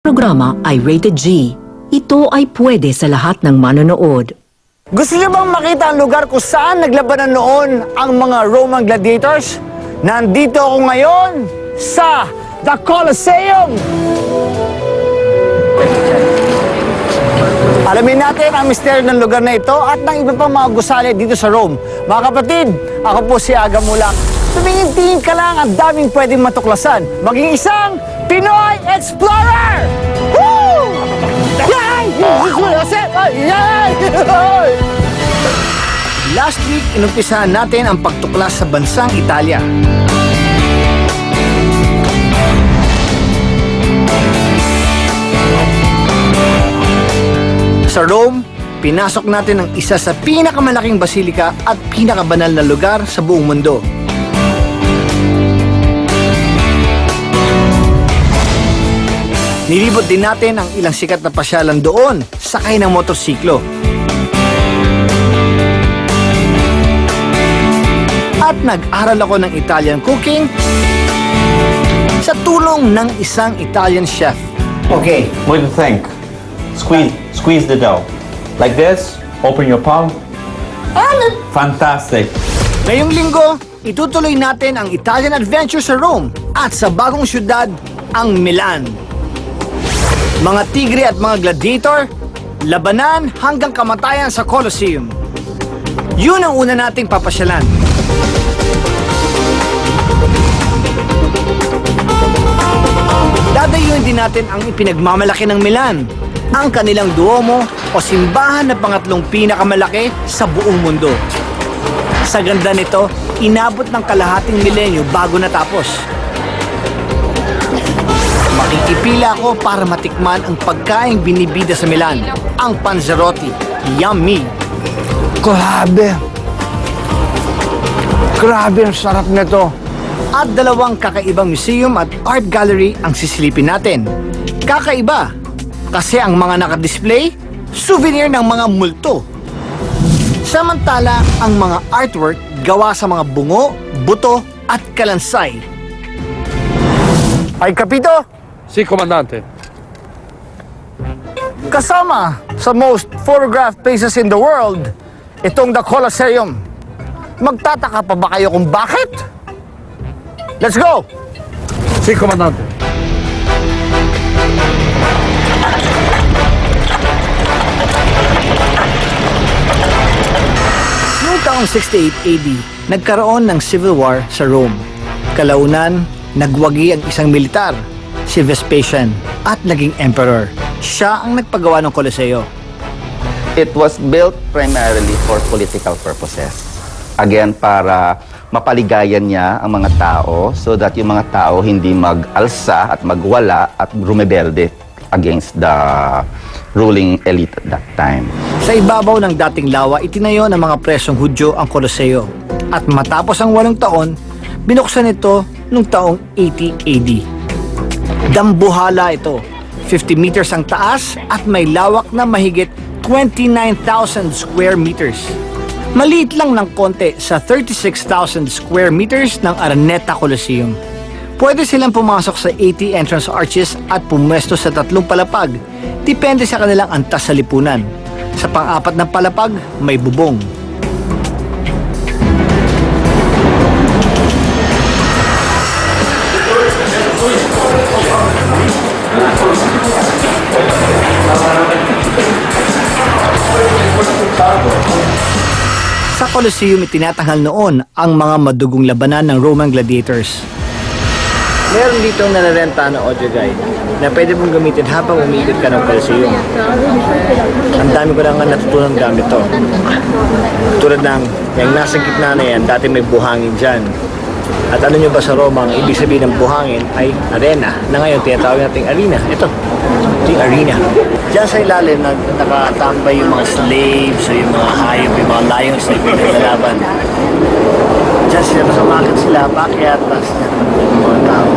programa ay rated G. Ito ay pwede sa lahat ng manonood. Gusto niyo bang makita ang lugar kung saan naglabanan noon ang mga Roman gladiators? Nandito ako ngayon sa The Colosseum! Alamin natin ang misteryo ng lugar na ito at ng iba pang mga gusali dito sa Rome. Mga kapatid, ako po si Aga Mulak. Tumingin-tingin ka lang, ang daming pwedeng matuklasan. Maging isang Pinoy Explorer! Woo! Yay! Last week, inumpisahan natin ang pagtuklas sa bansang Italia. Sa Rome, pinasok natin ang isa sa pinakamalaking basilika at pinakabanal na lugar sa buong mundo. Nilibot din natin ang ilang sikat na pasyalan doon, sakay ng motorsiklo. At nag-aral ako ng Italian cooking sa tulong ng isang Italian chef. Okay. What do you think? Squeeze the dough. Like this, open your palm. Fantastic. Ngayong linggo, itutuloy natin ang Italian adventure sa Rome at sa bagong syudad, ang Milan. Mga tigre at mga gladiator, labanan hanggang kamatayan sa Colosseum. Yun ang una nating papasyalan. Dadayuin din natin ang ipinagmamalaki ng Milan, ang kanilang Duomo o simbahan na pangatlong pinakamalaki sa buong mundo. Sa ganda nito, inabot ng kalahating milenyo bago natapos. Makikipila ako para matikman ang pagkaing binibida sa Milan, ang panzerotti. Yummy! Grabe! Grabe ang sarap nito! At dalawang kakaibang museum at art gallery ang sisilipin natin. Kakaiba, kasi ang mga nakadisplay, souvenir ng mga multo. Samantala, ang mga artwork gawa sa mga bungo, buto at kalansay. Ay, Kapito! Si, Comandante. Kasama sa most photographed places in the world, itong The Colosseum. Magtataka pa ba kayo kung bakit? Let's go! Si, Comandante. Noong taong 68 AD, nagkaroon ng civil war sa Rome. Kalaunan, nagwagi ang isang militar, si Vespasian, at naging emperor. Siya ang nagpagawa ng Coloseo. It was built primarily for political purposes. Again, para mapaligayan niya ang mga tao so that yung mga tao hindi mag-alsa at magwala at rumebelde against the ruling elite at that time. Sa ibabaw ng dating lawa, itinayo ng mga presyong Hudyo ang Coloseo. At matapos ang 8 taon, binuksan ito noong taong 80 AD. Dambuhala ito. 50 meters ang taas at may lawak na mahigit 29,000 square meters. Maliit lang ng konti sa 36,000 square meters ng Araneta Coliseum. Pwede silang pumasok sa 80 entrance arches at pumwesto sa 3 palapag. Depende sa kanilang antas sa lipunan. Sa pang-4 na palapag, may bubong. Sa Colosseum, itinatanghal noon ang mga madugong labanan ng Roman gladiators. Meron dito nararenta na audio guide na pwede mong gamitin habang umiikot ka ng Colosseum. Ang dami ko na nga natutunan gamit to. Tulad ng yung nasa gitna na yan, dati may buhangin dyan. At ano nyo ba sa Roma, ang ibig sabihin ng buhangin ay arena, na ngayon tinatawag nating arena. Ito yung arena. Diyan sa ilalim, nakatambay yung mga slaves, o yung mga hayop, yung mga lions na pinaglalaban. Diyan sila, masamakat sila, pakyat, tas yung mga tao.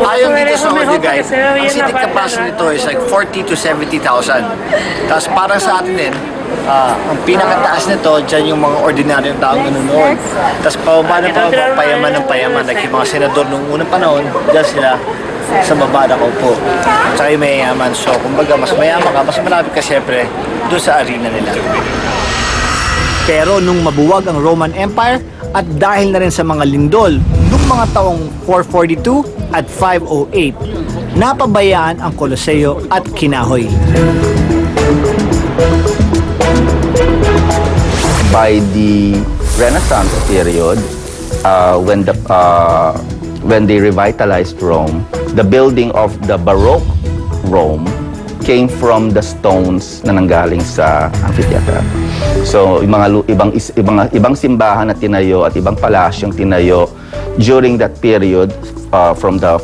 Ayon dito sa audio guide, ang seating capacity nito is like 40 to 70,000. Tapos parang sa atin din, ang pinakataas nito, dyan yung mga ordinaryong taong nanonood. Tapos pababa na pababa, payaman ng payaman. Like yung mga senador noong unang panahon, dyan sila sa baba nakaupo. Tsaka yung mayayaman. So, kumbaga, mas mayaman ka, mas malapit ka siyempre doon sa arena nila. Pero nung mabuwag ang Roman Empire at dahil na rin sa mga lindol noong mga taong 442 at 508, napabayaan ang Koloseo at kinahoy. By the Renaissance period, when they revitalized Rome, the building of the Baroque Rome came from the stones na nanggaling sa amphitheater. So, yung mga ibang simbahan na tinayo at ibang palasyong tinayo during that period from the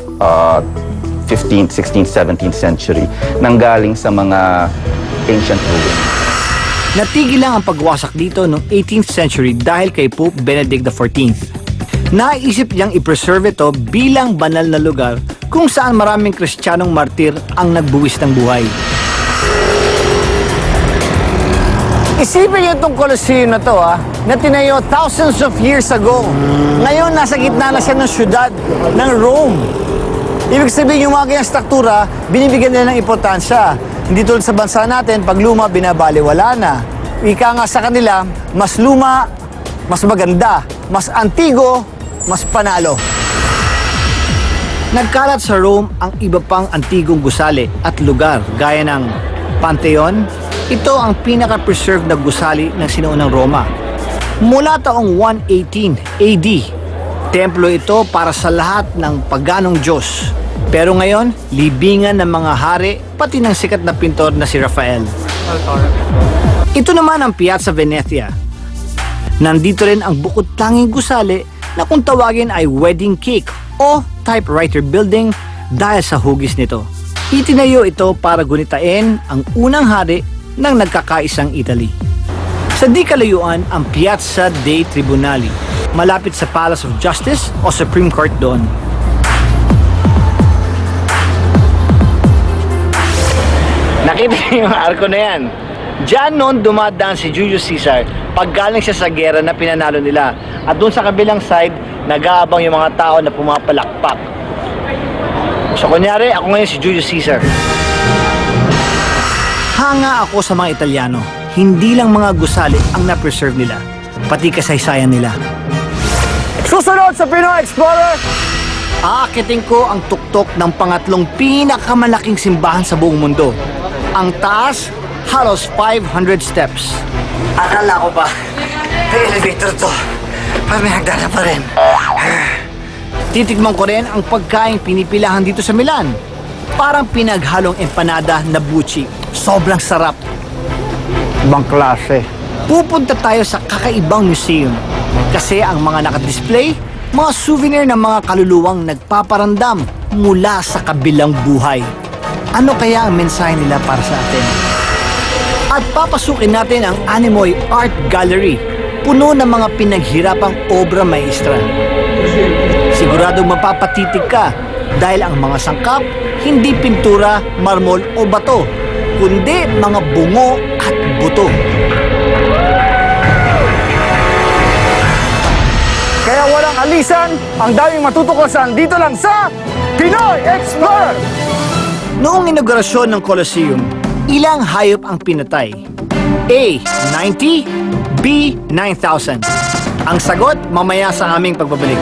15th, 16th, 17th century nanggaling sa mga ancient ruins. Natigil lang ang pagwasak dito noong 18th century dahil kay Pope Benedict XIV. Naisip niyang i-preserve ito bilang banal na lugar kung saan maraming Kristiyanong martir ang nagbuwis ng buhay. Isipin niyo itong Colosseum na to na tinayo thousands of years ago. Ngayon, nasa gitna na siya ng syudad ng Rome. Ibig sabihin, yung mga ganyang struktura, binibigyan nila ng importansya. Hindi tulad sa bansa natin, pag luma, binabaliwala na. Ika nga sa kanila, mas luma, mas maganda, mas antigo, mas panalo. Nagkalat sa Rome ang iba pang antigong gusali at lugar gaya ng Pantheon. Ito ang pinaka-preserved na gusali ng sinuunang Roma. Mula taong 118 AD, templo ito para sa lahat ng paganong Diyos. Pero ngayon, libingan ng mga hari, pati ng sikat na pintor na si Raphael. Ito naman ang Piazza Venezia. Nandito rin ang bukod tanging gusali na kung tawagin ay wedding cake o typewriter building dahil sa hugis nito. Itinayo ito para gunitain ang unang hari ng nagkakaisang Italy. Sa di kalayuan ang Piazza dei Tribunali, malapit sa Palace of Justice o Supreme Court doon. Nakita niyo yung arko na yan. Diyan noon dumadaan si Julius Caesar pag galing siya sa gera na pinanalo nila. At doon sa kabilang side, nag-aabang yung mga tao na pumapalakpak. So kunyari, ako ngayon si Julius Caesar. Hanga ako sa mga Italiano. Hindi lang mga gusali ang na-preserve nila, pati kasaysayan nila. Susunod sa Pinoy Explorer! Aakitin ko ang tuktok ng pangatlong pinakamalaking simbahan sa buong mundo. Ang taas, halos 500 steps. Akala ko ba, may elevator to. Pero may hagdana pa rin. Titikman ko rin ang pagkain pinipilahan dito sa Milan. Parang pinaghalong empanada na buchi. Sobrang sarap. Ibang klase. Pupunta tayo sa kakaibang museum. Kasi ang mga nakadisplay, mga souvenir ng mga kaluluwang nagpaparandam mula sa kabilang buhay. Ano kaya ang mensahe nila para sa atin? At papasukin natin ang Animoy Art Gallery, puno ng mga pinaghirapang obra maestra. Siguradong mapapatitig ka dahil ang mga sangkap, hindi pintura, marmol o bato, kundi mga bungo at buto. Kaya walang alisan, ang daming matutuklasan dito lang sa Pinoy Explorer! Noong inaugurasyon ng Colosseum, ilang hayop ang pinatay? A. 90, B. 9,000. Ang sagot mamaya sa aming pagbabalik.